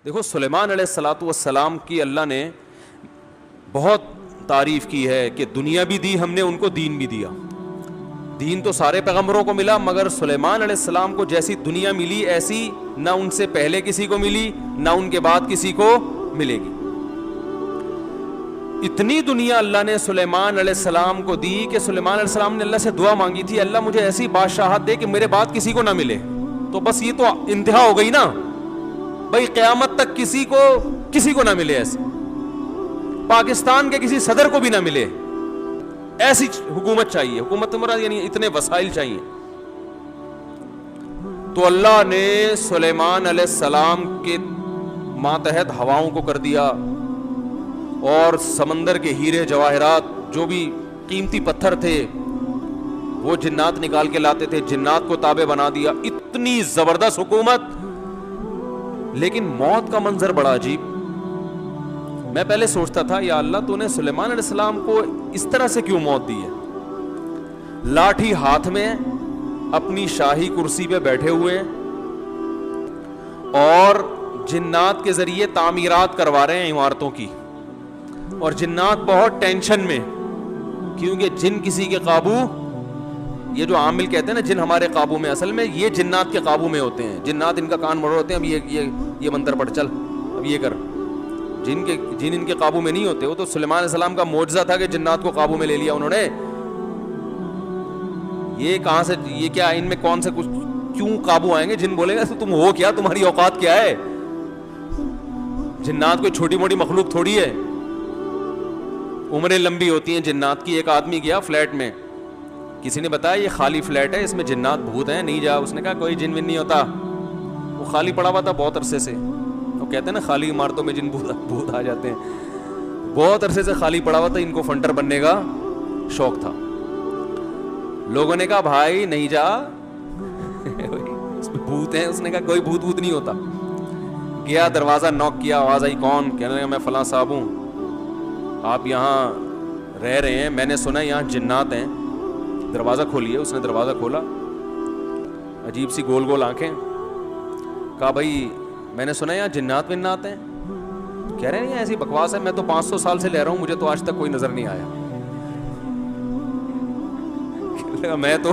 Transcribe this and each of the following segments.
دیکھو سلیمان علیہ الصلوۃ والسلام کی اللہ نے بہت تعریف کی ہے کہ دنیا بھی دی ہم نے ان کو، دین بھی دیا. دین تو سارے پیغمبروں کو ملا، مگر سلیمان علیہ السلام کو جیسی دنیا ملی ایسی نہ ان سے پہلے کسی کو ملی نہ ان کے بعد کسی کو ملے گی. اتنی دنیا اللہ نے سلیمان علیہ السلام کو دی کہ سلیمان علیہ السلام نے اللہ سے دعا مانگی تھی، اللہ مجھے ایسی بادشاہت دے کہ میرے بعد کسی کو نہ ملے. تو بس یہ تو انتہا ہو گئی نا بھائی، قیامت تک کسی کو نہ ملے، ایسے پاکستان کے کسی صدر کو بھی نہ ملے، ایسی حکومت چاہیے. حکومت مراد یعنی اتنے وسائل چاہیے. تو اللہ نے سلیمان علیہ السلام کے ماتحت ہواؤں کو کر دیا، اور سمندر کے ہیرے جواہرات جو بھی قیمتی پتھر تھے وہ جنات نکال کے لاتے تھے، جنات کو تابع بنا دیا. اتنی زبردست حکومت. لیکن موت کا منظر بڑا عجیب. میں پہلے سوچتا تھا یا اللہ تو نے سلیمان علیہ السلام کو اس طرح سے کیوں موت دی ہے؟ لاٹھی ہاتھ میں، اپنی شاہی کرسی پہ بیٹھے ہوئے، اور جنات کے ذریعے تعمیرات کروا رہے ہیں عمارتوں کی. اور جنات بہت ٹینشن میں، کیونکہ جن کسی کے قابو، یہ جو عامل کہتے ہیں نا جن ہمارے قابو میں، اصل میں یہ جنات کے قابو میں ہوتے ہیں. جنات ان کا کان مڑ ہوتے ہیں، اب یہ منتر پڑھ، چل اب یہ کر. جن ان کے قابو میں نہیں ہوتے. وہ تو سلیمان علیہ السلام کا معجزہ تھا کہ جنات کو قابو میں لے لیا انہوں نے. یہ کہاں سے، یہ کیا ان میں کون سے کچھ کیوں قابو آئیں گے؟ جن بولے گا تم ہو کیا، تمہاری اوقات کیا ہے؟ جنات کوئی چھوٹی موٹی مخلوق تھوڑی ہے، عمریں لمبی ہوتی ہیں جنات کی. ایک آدمی گیا فلیٹ میں، کسی نے بتایا یہ خالی فلیٹ ہے، اس میں جنات بھوت ہیں، نہیں جا. اس نے کہا کوئی جن ون نہیں ہوتا. وہ خالی پڑا ہوا تھا بہت عرصے سے. وہ کہتے ہیں نا خالی عمارتوں میں جن بھوت آ جاتے ہیں. بہت عرصے سے خالی پڑا ہوا تھا، ان کو فنٹر بننے کا شوق تھا. لوگوں نے کہا بھائی نہیں جا، اس میں بھوت ہیں. اس نے کہا کوئی بھوت نہیں ہوتا. گیا دروازہ نوک کیا، آواز آئی کون؟ کہنے لگا میں فلاں صاحب ہوں، آپ یہاں رہ رہے ہیں، میں نے سنا یہاں جنات ہیں، دروازہ کھولیے. اس نے دروازہ کھولا، عجیب سی گول گول آنکھیں. کہا بھائی میں نے سنا یہاں جنات ونات ہیں. کہہ رہے ہیں ایسی بکواس ہے، میں تو 500 سال سے رہ رہا ہوں، مجھے تو آج تک کوئی نظر نہیں آیا. میں تو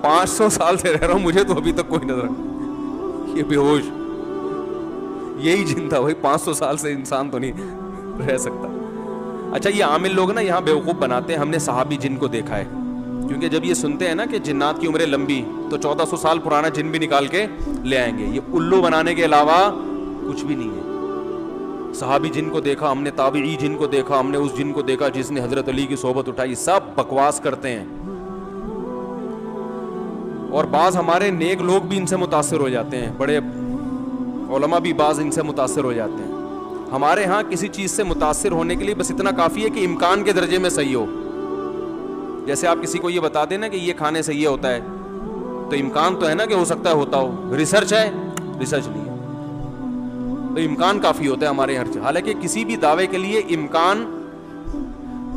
500 سال سے رہ رہا ہوں، مجھے تو ابھی تک کوئی نظر نہیں. یہ بے ہوش یہی جن تھا بھائی، 500 سال سے انسان تو نہیں رہ سکتا. اچھا یہ عامل لوگ نا یہاں بیوقوف بناتے ہیں. ہم نے صحابی جن کو دیکھا ہے، کیونکہ جب یہ سنتے ہیں نا کہ جنات کی عمریں لمبی، تو 1400 سال پرانا جن بھی نکال کے لے آئیں گے. یہ الو بنانے کے علاوہ کچھ بھی نہیں ہے. صحابی جن کو دیکھا ہم نے، تابعی جن کو دیکھا ہم نے، اس جن کو دیکھا جس نے حضرت علی کی صحبت اٹھائی. سب بکواس کرتے ہیں. اور بعض ہمارے نیک لوگ بھی ان سے متاثر ہو جاتے ہیں، بڑے علماء بھی بعض ان سے متاثر ہو جاتے ہیں. ہمارے ہاں کسی چیز سے متاثر ہونے کے لیے بس اتنا کافی ہے کہ امکان کے درجے میں صحیح ہو. جیسے آپ کسی کو یہ بتا دیں نا کہ یہ کھانے سے یہ ہوتا ہے، تو امکان تو ہے نا کہ ہو سکتا ہے ہوتا ہو. ریسرچ ہے؟ ریسرچ نہیں ہے. تو امکان کافی ہوتا ہے ہمارے ہر چیز. حالانکہ کسی بھی دعوے کے لیے امکان،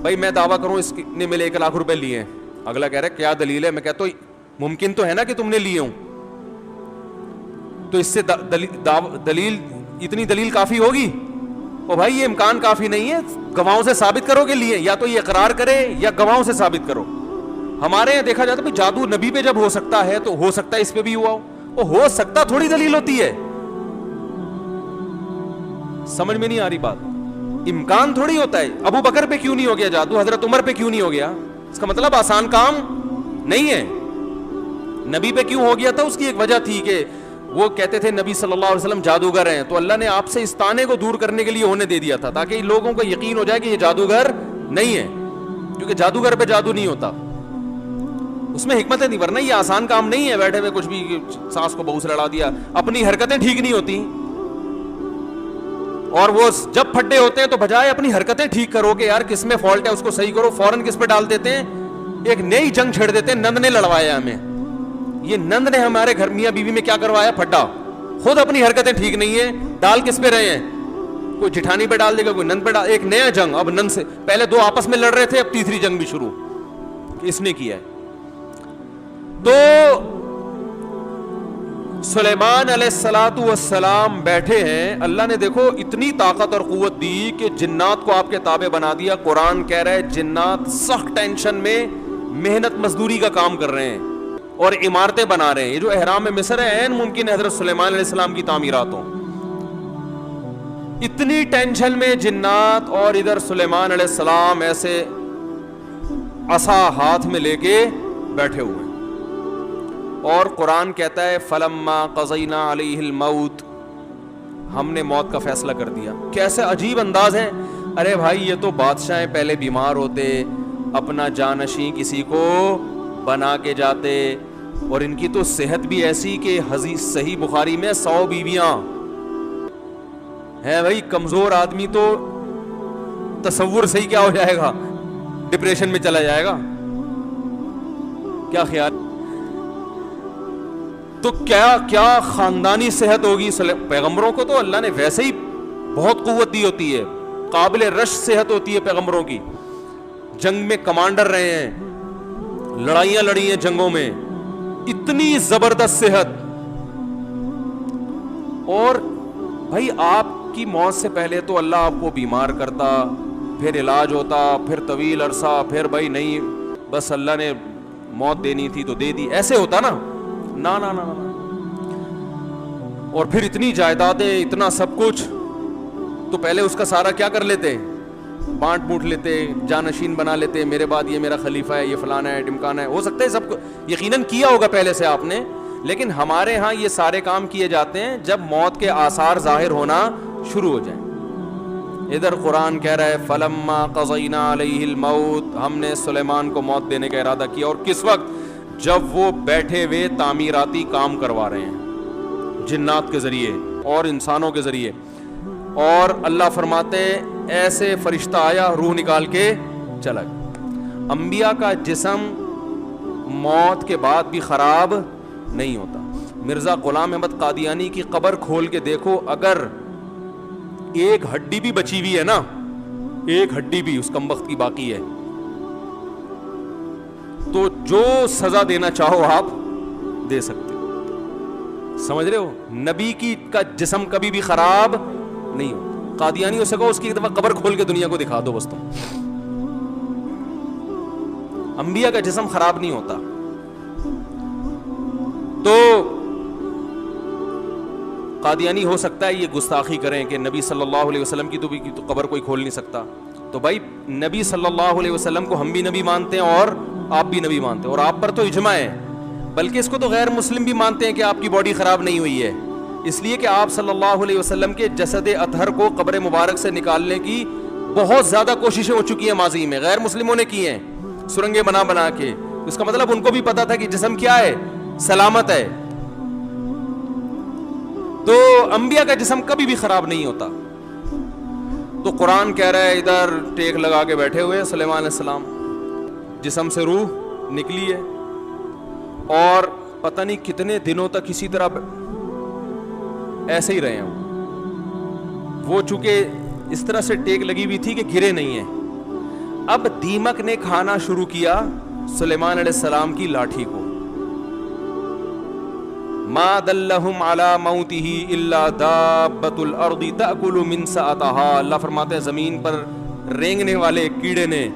بھائی میں دعویٰ کروں اس نے میرے 1 لاکھ روپے لیے ہیں، اگلا کہہ رہا ہے کیا دلیل ہے؟ میں کہتا ہوں ممکن تو ہے نا کہ تم نے لیے ہوں، تو اس سے دلیل، اتنی دلیل کافی ہوگی؟ او بھائی یہ امکان کافی نہیں ہے، گواہوں سے ثابت کرو کہ لیے. یا تو یہ اقرار کرے یا گواہوں سے ثابت کرو. ہمارے یہاں دیکھا جاتا ہے جادو نبی پہ جب ہو سکتا ہے تو ہو سکتا ہے اس پہ بھی ہوا ہو. وہ ہو سکتا تھوڑی دلیل ہوتی ہے. سمجھ میں نہیں آ رہی بات. امکان تھوڑی ہوتا ہے. ابو بکر پہ کیوں نہیں ہو گیا جادو، حضرت عمر پہ کیوں نہیں ہو گیا؟ اس کا مطلب آسان کام نہیں ہے. نبی پہ کیوں ہو گیا تھا؟ اس کی ایک وجہ تھی کہ وہ کہتے تھے نبی صلی اللہ علیہ وسلم جادوگر ہیں، تو اللہ نے آپ سے اس طعنے کو دور کرنے کے لیے ہونے دے دیا تھا، تاکہ لوگوں کو یقین ہو جائے کہ یہ جادوگر نہیں ہے. کیونکہ جادوگر پہ جادو نہیں ہوتا، اس میں حکمتیں نہیں. ورنہ یہ آسان کام نہیں ہے بیٹھے ہوئے کچھ بھی سانس کو بہو سے لڑا دیا. اپنی حرکتیں ٹھیک نہیں ہوتی، اور وہ جب پھڈے ہوتے ہیں تو بجائے اپنی حرکتیں ٹھیک کرو کہ یار کس میں فالٹ ہے اس کو صحیح کرو، فوراً کس پہ ڈال دیتے ہیں؟ ایک نئی جنگ چھیڑ دیتے ہیں. نند نے لڑوایا ہمیں. یہ نند نے ہمارے گھر میاں بیوی میں کیا کروایا؟ پھڈا. خود اپنی حرکتیں ٹھیک نہیں ہیں، ڈال کس پہ رہے ہیں؟ کوئی جٹھانی پہ ڈال دے گا، کوئی نند پہ ڈال. ایک نیا جنگ. اب نند سے پہلے 2 آپس میں لڑ رہے تھے، اب تیسری جنگ بھی شروع اس نے کیا ہے. تو سلیمان علیہ الصلوۃ والسلام بیٹھے ہیں, اللہ نے دیکھو اتنی طاقت اور قوت دی کہ جنات کو آپ کے تابع بنا دیا. قرآن کہہ رہا ہے جنات سخت ٹینشن میں محنت مزدوری کا کام کر رہے ہیں اور عمارتیں بنا رہے ہیں. یہ جو احرام مصر ہے عین ممکن ہے حضرت سلیمان علیہ السلام کی تعمیرات ہوں. اتنی ٹینشن میں جنات, اور ادھر سلیمان علیہ السلام ایسے عصا ہاتھ میں لے کے بیٹھے ہوئے. اور قرآن کہتا ہے فلما قضینا علیہ الموت, ہم نے موت کا فیصلہ کر دیا. کیسے عجیب انداز ہے. ارے بھائی یہ تو بادشاہ پہلے بیمار ہوتے, اپنا جانشین کسی کو بنا کے جاتے, اور ان کی تو صحت بھی ایسی کہ حدیث صحیح بخاری میں 100 بیویاں ہیں. بھائی کمزور آدمی تو تصور صحیح کیا ہو جائے گا, ڈپریشن میں چلا جائے گا. کیا خیال؟ تو کیا خاندانی صحت ہوگی. پیغمبروں کو تو اللہ نے ویسے ہی بہت قوت دی ہوتی ہے, قابل رش صحت ہوتی ہے پیغمبروں کی. جنگ میں کمانڈر رہے ہیں, لڑائیاں لڑی ہیں جنگوں میں, اتنی زبردست صحت. اور بھائی آپ کی موت سے پہلے تو اللہ آپ کو بیمار کرتا, پھر علاج ہوتا, پھر طویل عرصہ, پھر بھائی نہیں بس اللہ نے موت دینی تھی تو دے دی, ایسے ہوتا نا. نا نا نا نا. اور پھر اتنی جائیدادیں, اتنا سب کچھ, تو پہلے اس کا سارا کیا کر لیتے, بانٹ بوٹ لیتے, جانشین بنا لیتے, میرے بعد یہ میرا خلیفہ ہے, یہ فلانا ہے, ڈمکانا ہے. ہو سکتا ہے سب کو یقیناً کیا ہوگا پہلے سے آپ نے, لیکن ہمارے ہاں یہ سارے کام کیے جاتے ہیں جب موت کے آثار ظاہر ہونا شروع ہو جائیں. ادھر قرآن کہہ رہا ہے فلما قضینا علیہ الموت, ہم نے سلیمان کو موت دینے کا ارادہ کیا. اور کس وقت؟ جب وہ بیٹھے ہوئے تعمیراتی کام کروا رہے ہیں جنات کے ذریعے اور انسانوں کے ذریعے. اور اللہ فرماتے ایسے فرشتہ آیا, روح نکال کے چلا گیا. انبیاء کا جسم موت کے بعد بھی خراب نہیں ہوتا. مرزا غلام احمد قادیانی کی قبر کھول کے دیکھو, اگر ایک ہڈی بھی بچی ہوئی ہے نا, ایک ہڈی بھی اس کمبخت کی باقی ہے, تو جو سزا دینا چاہو آپ دے سکتے ہو. سمجھ رہے ہو؟ نبی کی کا جسم کبھی بھی خراب نہیں ہوتا. قادیانی سے کہو اس کی ایک دفعہ قبر کھول کے دنیا کو دکھا دو بس تم. انبیاء کا جسم خراب نہیں ہوتا. تو قادیانی ہو سکتا ہے یہ گستاخی کریں کہ نبی صلی اللہ علیہ وسلم کی تو قبر کوئی کھول نہیں سکتا. تو بھائی نبی صلی اللہ علیہ وسلم کو ہم بھی نبی مانتے ہیں اور آپ بھی نبی مانتے ہیں, اور آپ پر تو اجماع ہے, بلکہ اس کو تو غیر مسلم بھی مانتے ہیں کہ آپ کی باڈی خراب نہیں ہوئی ہے, اس لیے کہ آپ صلی اللہ علیہ وسلم کے جسد اطہر کو قبر مبارک سے نکالنے کی بہت زیادہ کوششیں ہو چکی ہیں ماضی میں, غیر مسلموں نے کی ہیں سرنگیں بنا کے. اس کا مطلب ان کو بھی پتا تھا کہ جسم کیا ہے, سلامت ہے. تو انبیاء کا جسم کبھی بھی خراب نہیں ہوتا. تو قرآن کہہ رہا ہے ادھر ٹیک لگا کے بیٹھے ہوئے سلیمان علیہ السلام, جسم سے روح نکلی ہے, اور پتہ نہیں کتنے دنوں تک اسی طرح ایسے ہی رہے ہیں. وہ چونکہ اس طرح سے ٹیک لگی ہوئی تھی کہ گرے نہیں ہیں. اب دیمک نے کھانا شروع کیا سلیمان علیہ السلام کی لاٹھی کو. ما دلہم علی موتہ الا دابۃ الارض تأکل من سأتہا. اللہ فرماتے ہیں زمین پر رینگنے والے کیڑے نے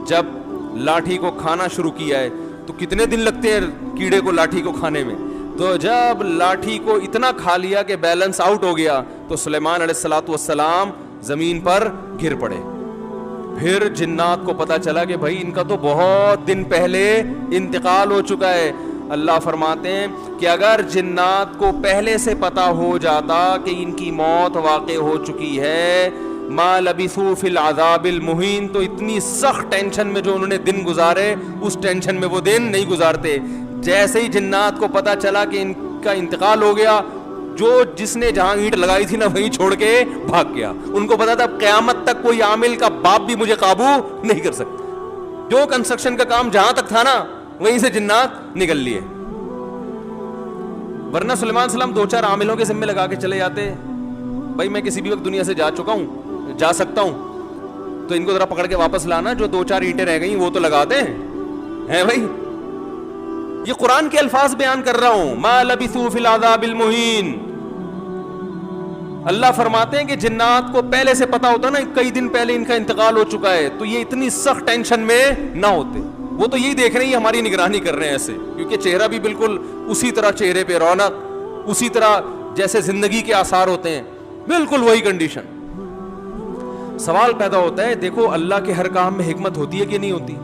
جب لاٹھی کو کھانا شروع کیا ہے, تو کتنے دن لگتے ہیں کیڑے کو لاٹھی کو کھانے میں. تو جب لاٹھی کو اتنا کھا لیا کہ بیلنس آؤٹ ہو گیا, تو سلیمان علیہ السلام زمین پر گر پڑے. پھر جنات کو پتا چلا کہ بھائی ان کا تو بہت دن پہلے انتقال ہو چکا ہے. اللہ فرماتے ہیں کہ اگر جنات کو پہلے سے پتا ہو جاتا کہ ان کی موت واقع ہو چکی ہے, ما لبثوا فی العذاب المہین, تو اتنی سخت ٹینشن میں جو انہوں نے دن گزارے اس ٹینشن میں وہ دن نہیں گزارتے. جیسے ہی جنات کو پتا چلا کہ ان کا انتقال ہو گیا, جس نے جہاں اینٹ لگائی تھی نا وہیں چھوڑ کے بھاگ گیا. ان کو پتا تھا قیامت تک کوئی عامل کا باپ بھی مجھے قابو نہیں کر سکتا. جو کنسٹرکشن کا کام جہاں تک تھا نا وہیں سے جنات نکل لیے. ورنہ سلیمان علیہ السلام 2-4 عاملوں کے ذمے لگا کے چلے جاتے, بھائی میں کسی بھی وقت دنیا سے جا چکا ہوں, جا سکتا ہوں, تو ان کو ذرا پکڑ کے واپس لانا, جو 2-4 اینٹیں رہ گئی وہ تو لگا دیں ہیں بھائی. یہ قرآن کے الفاظ بیان کر رہا ہوں. ما لبثوا فی العذاب المہین. اللہ فرماتے ہیں کہ جنات کو پہلے سے پتا ہوتا نا کئی دن پہلے ان کا انتقال ہو چکا ہے تو یہ اتنی سخت ٹینشن میں نہ ہوتے. وہ تو یہی دیکھ رہے ہیں ہماری نگرانی کر رہے ہیں ایسے, کیونکہ چہرہ بھی بالکل اسی طرح, چہرے پہ رونق اسی طرح جیسے زندگی کے آثار ہوتے ہیں, بالکل وہی کنڈیشن. سوال پیدا ہوتا ہے, دیکھو اللہ کے ہر کام میں حکمت ہوتی ہے کہ نہیں ہوتی؟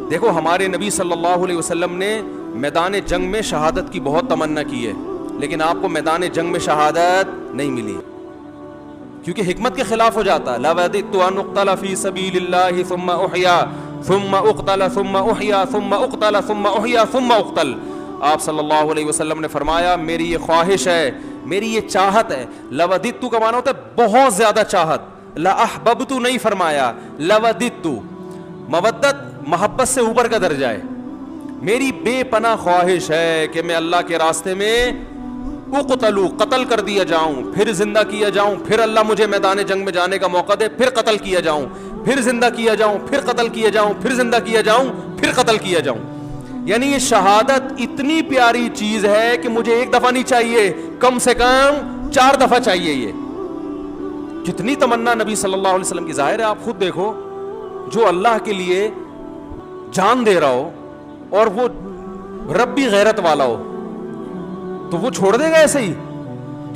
دیکھو ہمارے نبی صلی اللہ علیہ وسلم نے میدان جنگ میں شہادت کی بہت تمنا کی ہے, لیکن آپ کو میدان جنگ میں شہادت نہیں ملی کیونکہ حکمت کے خلاف ہو جاتا. لَوَدِدتُّ أَنْ أُقْتَلَ فِي سَبِيلِ اللَّهِ ثُمَّ أُحْيَا ثُمَّ أُقْتَلَ ثُمَّ أُحْيَا ثُمَّ أُقْتَلَ ثُمَّ أُحْيَا ثُمَّ أُقْتَلَ. آپ صلی اللہ علیہ وسلم نے فرمایا میری یہ خواہش ہے, میری یہ چاہت ہے. لَوَدِدتُّ کا معنی ہوتا ہے بہت زیادہ چاہت. لَأَحْبَبْتُ نہیں فرمایا, لَوَدِدتُّ. مودت محبت سے اوپر کا درجہ ہے. میری بے پناہ خواہش ہے کہ میں اللہ کے راستے میں اقتلو, قتل کر دیا جاؤں, پھر زندہ کیا جاؤں, پھر اللہ مجھے میدان جنگ میں جانے کا موقع دے, پھر قتل کیا جاؤں, پھر زندہ کیا جاؤں, پھر قتل کیا جاؤں, پھر زندہ کیا جاؤں, پھر قتل کیا جاؤں. یعنی یہ شہادت اتنی پیاری چیز ہے کہ مجھے ایک دفعہ نہیں چاہیے, کم سے کم 4 دفعہ چاہیے. یہ جتنی تمنا نبی صلی اللہ علیہ وسلم کی, ظاہر ہے آپ خود دیکھو, جو اللہ کے لیے جان دے رہا ہو اور وہ ربی غیرت والا ہو تو وہ چھوڑ دے گا ایسے ہی؟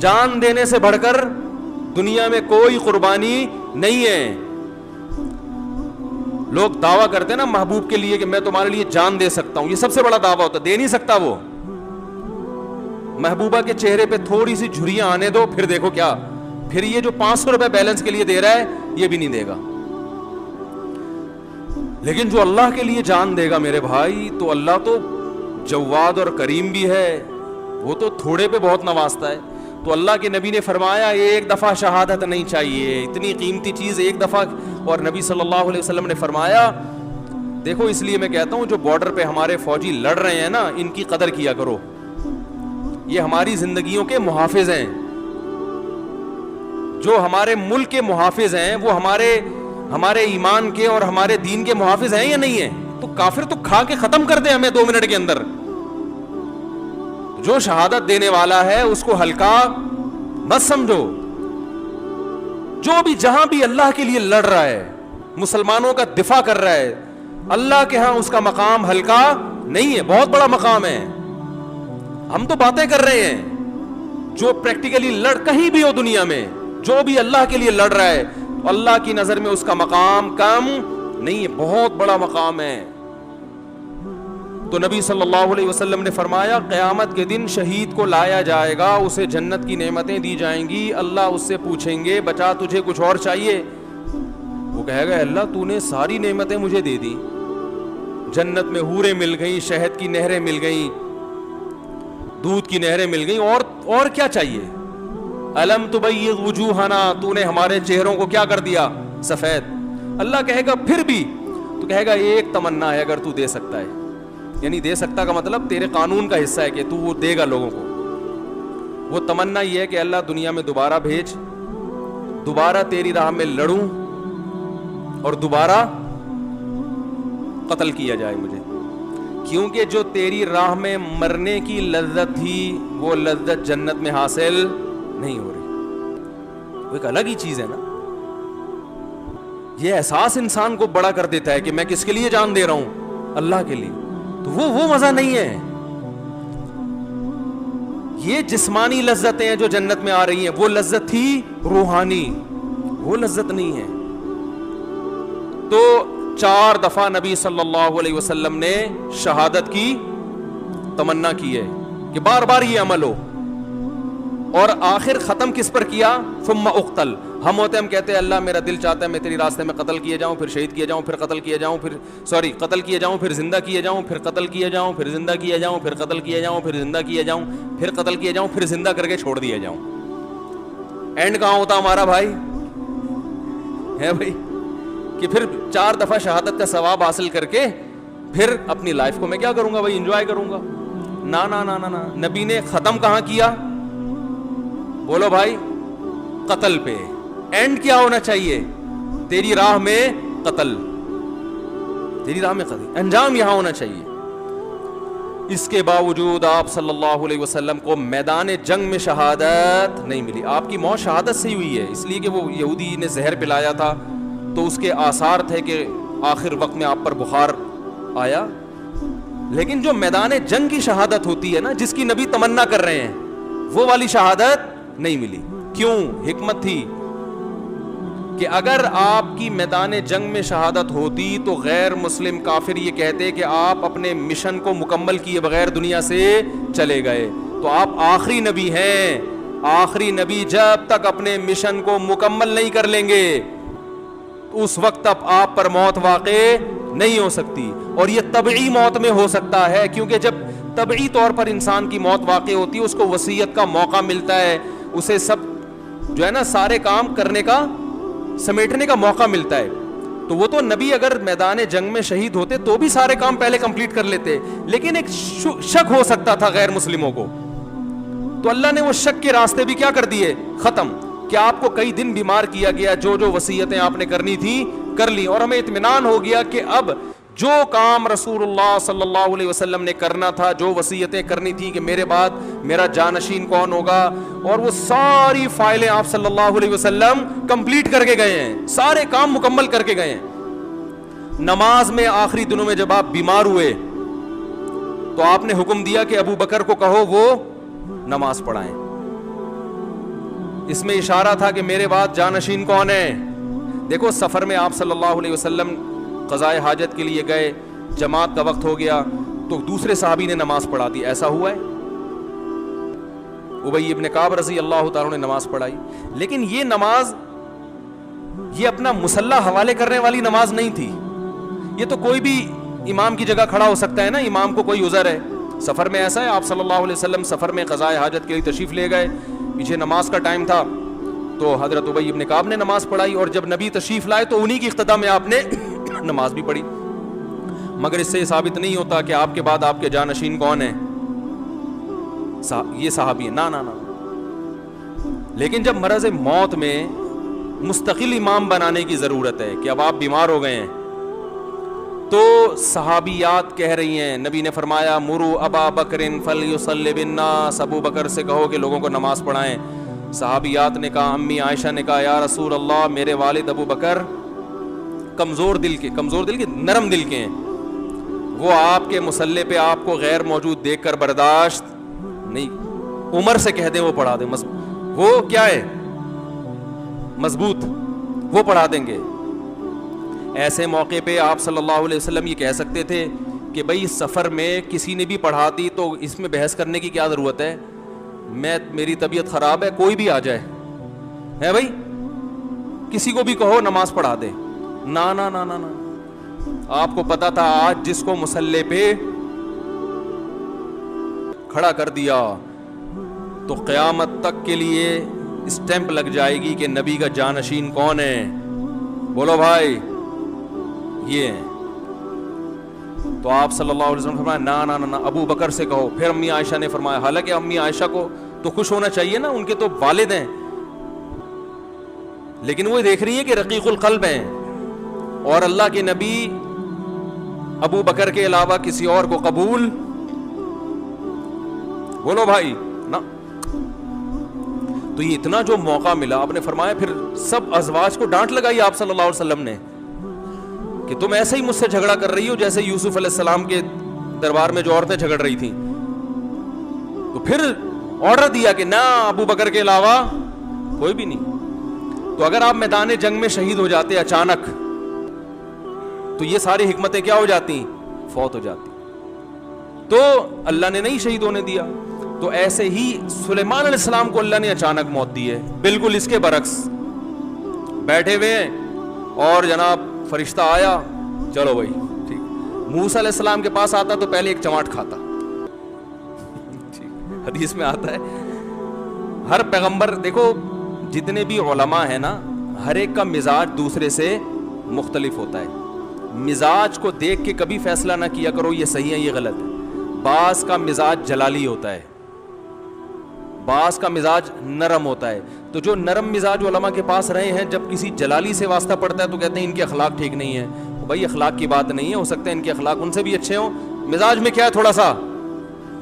جان دینے سے بڑھ کر دنیا میں کوئی قربانی نہیں ہے. لوگ دعویٰ کرتے ہیں نا محبوب کے لیے کہ میں تمہارے لیے جان دے سکتا ہوں, یہ سب سے بڑا دعویٰ ہوتا ہے. دے نہیں سکتا وہ. محبوبہ کے چہرے پہ تھوڑی سی جھریاں آنے دو, پھر دیکھو کیا, پھر یہ جو 500 روپے بیلنس کے لیے دے رہا ہے یہ بھی نہیں دے گا. لیکن جو اللہ کے لیے جان دے گا میرے بھائی, تو اللہ تو جواد اور کریم بھی ہے, وہ تو تھوڑے پہ بہت نوازتا ہے. تو اللہ کے نبی نے فرمایا ایک دفعہ شہادت نہیں چاہیے, اتنی قیمتی چیز ایک دفعہ. اور نبی صلی اللہ علیہ وسلم نے فرمایا, دیکھو اس لیے میں کہتا ہوں جو بارڈر پہ ہمارے فوجی لڑ رہے ہیں نا, ان کی قدر کیا کرو. یہ ہماری زندگیوں کے محافظ ہیں, جو ہمارے ملک کے محافظ ہیں, وہ ہمارے ایمان کے اور ہمارے دین کے محافظ ہیں یا نہیں ہیں؟ تو کافر تو کھا کے ختم کر دے ہمیں 2 منٹ کے اندر. جو شہادت دینے والا ہے اس کو ہلکا مت سمجھو. جو بھی جہاں بھی اللہ کے لیے لڑ رہا ہے, مسلمانوں کا دفاع کر رہا ہے, اللہ کے ہاں اس کا مقام ہلکا نہیں ہے, بہت بڑا مقام ہے. ہم تو باتیں کر رہے ہیں, جو پریکٹیکلی لڑ کہیں بھی ہو دنیا میں, جو بھی اللہ کے لیے لڑ رہا ہے, اللہ کی نظر میں اس کا مقام کم نہیں ہے, بہت بڑا مقام ہے. تو نبی صلی اللہ علیہ وسلم نے فرمایا قیامت کے دن شہید کو لایا جائے گا, اسے جنت کی نعمتیں دی جائیں گی. اللہ اس سے پوچھیں گے بچا تجھے کچھ اور چاہیے؟ وہ کہے گا اللہ تو نے ساری نعمتیں مجھے دے دی, جنت میں حوریں مل گئیں, شہد کی نہریں مل گئیں, دودھ کی نہریں مل گئیں, اور کیا چاہیے؟ الم تبیض وجوہنا, تو نے ہمارے چہروں کو کیا کر دیا؟ سفید. اللہ کہے گا پھر بھی؟ تو کہے گا ایک تمنا ہے اگر تو دے سکتا ہے. یعنی دے سکتا کا مطلب تیرے قانون کا حصہ ہے کہ تو وہ دے گا لوگوں کو. وہ تمنا یہ ہے کہ اللہ دنیا میں دوبارہ بھیج, دوبارہ تیری راہ میں لڑوں اور دوبارہ قتل کیا جائے مجھے, کیونکہ جو تیری راہ میں مرنے کی لذت تھی وہ لذت جنت میں حاصل نہیں ہو رہی. وہ ایک الگ ہی چیز ہے نا. یہ احساس انسان کو بڑا کر دیتا ہے کہ میں کس کے لیے جان دے رہا ہوں؟ اللہ کے لیے. تو وہ مزہ نہیں ہے. یہ جسمانی لذتیں ہیں جو جنت میں آ رہی ہیں, وہ لذت تھی روحانی, وہ لذت نہیں ہے. تو 4 دفعہ نبی صلی اللہ علیہ وسلم نے شہادت کی تمنا کی ہے کہ بار بار یہ عمل ہو. اور آخر ختم کس پر کیا؟ ثم اقتل. ہم ہوتے ہم کہتے ہیں اللہ میرا دل چاہتا ہے میں تیری راستے میں قتل کیے جاؤں, پھر شہید کیے جاؤں, پھر قتل کیے جاؤں, قتل کیے جاؤں, پھر زندہ کیے جاؤں, پھر قتل کیے جاؤں, پھر زندہ کیے جاؤں, پھر قتل کیے جاؤں, پھر زندہ کیے جاؤں, پھر قتل کیے جاؤں, پھر زندہ کر کے چھوڑ دیا جاؤں. اینڈ کہاں ہوتا ہمارا بھائی؟ ہے بھائی کہ پھر 4 دفعہ شہادت کا ثواب حاصل کر کے پھر اپنی لائف کو میں کیا کروں گا بھائی؟ انجوائے کروں گا. نا نا نا نا. نبی نے ختم کہاں کیا؟ بولو بھائی, قتل پہ. اینڈ کیا ہونا چاہیے؟ تیری راہ میں قتل, تیری راہ میں قتل, انجام یہاں ہونا چاہیے. اس کے باوجود آپ صلی اللہ علیہ وسلم کو میدان جنگ میں شہادت نہیں ملی. آپ کی موت شہادت سے ہی ہوئی ہے, اس لیے کہ وہ یہودی نے زہر پلایا تھا تو اس کے آثار تھے کہ آخر وقت میں آپ پر بخار آیا. لیکن جو میدان جنگ کی شہادت ہوتی ہے نا, جس کی نبی تمنا کر رہے ہیں, وہ والی شہادت نہیں ملی. کیوں؟ حکمت تھی کہ اگر آپ کی میدان جنگ میں شہادت ہوتی تو غیر مسلم کافر یہ کہتے کہ آپ اپنے مشن کو مکمل کیے بغیر دنیا سے چلے گئے. تو آپ آخری نبی ہیں, آخری نبی جب تک اپنے مشن کو مکمل نہیں کر لیں گے اس وقت تک آپ پر موت واقع نہیں ہو سکتی. اور یہ طبعی موت میں ہو سکتا ہے, کیونکہ جب طبعی طور پر انسان کی موت واقع ہوتی ہے اس کو وصیت کا موقع ملتا ہے, اسے سب جو ہے نا سارے کام کرنے کا, سمیٹنے کا موقع ملتا ہے. تو وہ تو نبی اگر میدان جنگ میں شہید ہوتے تو بھی سارے کام پہلے کمپلیٹ کر لیتے, لیکن ایک شک ہو سکتا تھا غیر مسلموں کو, تو اللہ نے وہ شک کے راستے بھی کیا کر دیے, ختم. کہ آپ کو کئی دن بیمار کیا گیا, جو جو وصیتیں آپ نے کرنی تھی کر لی, اور ہمیں اطمینان ہو گیا کہ اب جو کام رسول اللہ صلی اللہ علیہ وسلم نے کرنا تھا, جو وصیتیں کرنی تھی کہ میرے بعد میرا جانشین کون ہوگا, اور وہ ساری فائلیں آپ صلی اللہ علیہ وسلم کمپلیٹ کر کے گئے ہیں, سارے کام مکمل کر کے گئے ہیں. نماز میں آخری دنوں میں جب آپ بیمار ہوئے تو آپ نے حکم دیا کہ ابو بکر کو کہو وہ نماز پڑھائیں. اس میں اشارہ تھا کہ میرے بعد جانشین کون ہے. دیکھو سفر میں آپ صلی اللہ علیہ وسلم قضائے حاجت کے لیے گئے, جماعت کا وقت ہو گیا تو دوسرے صحابی نے نماز پڑھا دی. ایسا ہوا ہے؟ ابی ابن کعب رضی اللہ تعالیٰ نے نماز پڑھائی, لیکن یہ نماز یہ اپنا مسلح حوالے کرنے والی نماز نہیں تھی. یہ تو کوئی بھی امام کی جگہ کھڑا ہو سکتا ہے نا, امام کو کوئی عذر ہے. سفر میں ایسا ہے, آپ صلی اللہ علیہ وسلم سفر میں قضائے حاجت کے لیے تشریف لے گئے, پیچھے نماز کا ٹائم تھا تو حضرت ابی ابن کعب نے نماز پڑھائی, اور جب نبی تشریف لائے تو انہی کی اقتدا میں آپ نے نماز بھی پڑھی. مگر اس سے یہ ثابت نہیں ہوتا کہ آپ کے بعد آپ کے جانشین کون ہیں, یہ صحابی ہے, نا. لیکن جب مرض موت میں مستقل امام بنانے کی ضرورت ہے کہ اب آپ بیمار ہو گئے ہیں, تو صحابیات کہہ رہی ہیں, نبی نے فرمایا مرو ابا بکر فلیصلی بالناس, ابو بکر سے کہو کہ لوگوں کو نماز پڑھائیں. صحابیات نے کہا, امی عائشہ نے کہا یا رسول اللہ میرے والد ابو بکر کمزور دل کے نرم دل کے ہیں, وہ آپ کے مصلی پہ آپ کو غیر موجود دیکھ کر برداشت نہیں, عمر سے کہہ دیں وہ پڑھا دیں, وہ کیا ہے مضبوط, وہ پڑھا دیں گے. ایسے موقع پہ آپ صلی اللہ علیہ وسلم یہ کہہ سکتے تھے کہ بھئی سفر میں کسی نے بھی پڑھا دی تو اس میں بحث کرنے کی کیا ضرورت ہے, میری طبیعت خراب ہے کوئی بھی آ جائے ہے بھائی, کسی کو بھی کہو نماز پڑھا دے. نا. آپ کو پتا تھا آج جس کو مصلی پہ کھڑا کر دیا تو قیامت تک کے لیے اسٹیمپ لگ جائے گی کہ نبی کا جانشین کون ہے. بولو بھائی یہ ہے. تو آپ صلی اللہ علیہ وسلم نے فرمایا نا ابو بکر سے کہو. پھر امی عائشہ نے فرمایا, حالانکہ امی عائشہ کو تو خوش ہونا چاہیے نا, ان کے تو والد ہیں, لیکن وہ دیکھ رہی ہیں کہ رقیق القلب ہیں, اور اللہ کے نبی ابو بکر کے علاوہ کسی اور کو قبول, بولو بھائی نا. تو یہ اتنا جو موقع ملا, آپ نے فرمایا پھر سب ازواج کو ڈانٹ لگائی آپ صلی اللہ علیہ وسلم نے کہ تم ایسے ہی مجھ سے جھگڑا کر رہی ہو جیسے یوسف علیہ السلام کے دربار میں جو عورتیں جھگڑ رہی تھیں. تو پھر آرڈر دیا کہ نہ ابو بکر کے علاوہ کوئی بھی نہیں. تو اگر آپ میدان جنگ میں شہید ہو جاتے اچانک تو یہ ساری حکمتیں کیا ہو جاتی, فوت ہو جاتی. تو اللہ نے نہیں شہید ہونے دیا. تو ایسے ہی سلیمان علیہ السلام کو اللہ نے اچانک موت دی ہے, بالکل اس کے برعکس. بیٹھے ہوئے ہیں اور جناب فرشتہ آیا, چلو بھائی ٹھیک. موسیٰ علیہ السلام کے پاس آتا تو پہلے ایک چماٹ کھاتا. حدیث میں آتا ہے ہر پیغمبر, دیکھو جتنے بھی علماء ہیں نا, ہر ایک کا مزاج دوسرے سے مختلف ہوتا ہے. مزاج کو دیکھ کے کبھی فیصلہ نہ کیا کرو یہ صحیح ہے یہ غلط ہے. بعض کا مزاج جلالی ہوتا ہے, بعض کا مزاج نرم ہوتا ہے. تو جو نرم مزاج علماء کے پاس رہے ہیں, جب کسی جلالی سے واسطہ پڑتا ہے تو کہتے ہیں ان کے اخلاق ٹھیک نہیں ہے. بھائی اخلاق کی بات نہیں ہے, ہو سکتا ہے ان کے اخلاق ان سے بھی اچھے ہوں, مزاج میں کیا ہے تھوڑا سا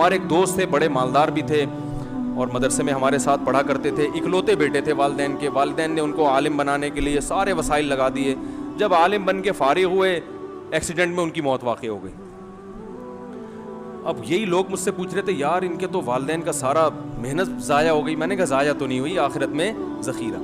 ہمارے ایک دوست تھے, بڑے مالدار بھی تھے اور مدرسے میں ہمارے ساتھ پڑھا کرتے تھے, اکلوتے بیٹے تھے والدین کے. والدین نے ان کو عالم بنانے کے لیے سارے وسائل لگا دیے. جب عالم بن کے فارغ ہوئے, ایکسیڈنٹ میں ان کی موت واقع ہو گئی. اب یہی لوگ مجھ سے پوچھ رہے تھے, یار ان کے تو والدین کا سارا محنت ضائع ہو گئی. میں نے کہا ضائع تو نہیں ہوئی, آخرت میں ذخیرہ,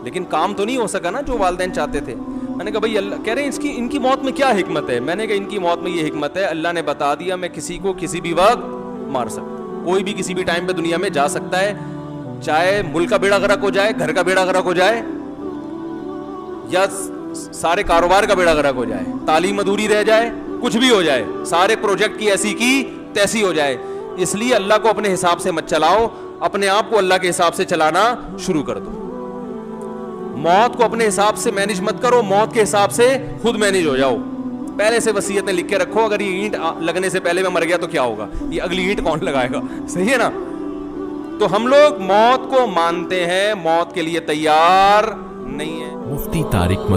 لیکن کام تو نہیں ہو سکا نا جو والدین چاہتے تھے. میں نے کہا بھائی اللہ کہہ رہے ہیں ان کی موت میں کیا حکمت ہے؟ میں نے کہا ان کی موت میں یہ حکمت ہے, اللہ نے بتا دیا میں کسی کو کسی بھی وقت مار سکتا ہوں. کوئی بھی کسی بھی ٹائم پہ دنیا میں جا سکتا ہے, چاہے ملک کا بیڑا غرق ہو جائے, گھر کا بیڑا غرق ہو جائے, یا سارے کاروبار کا بیڑا غرق ہو جائے, تعلیم ادھوری رہ جائے, کچھ بھی ہو جائے, سارے پروجیکٹ کی ایسی کی تیسی ہو جائے. اس لیے اللہ کو اپنے حساب سے مت چلاؤ, اپنے آپ کو اللہ کے حساب سے چلانا شروع کر دو. موت کو اپنے حساب سے مینج مت کرو, موت کے حساب سے خود مینج ہو جاؤ. پہلے سے وصیتیں لکھ کے رکھو, اگر یہ اینٹ لگنے سے پہلے میں مر گیا تو کیا ہوگا, یہ اگلی اینٹ کون لگائے گا, صحیح ہے نا. تو ہم لوگ موت کو مانتے ہیں, موت کے لیے تیار نہیں ہیں. مفتی طارق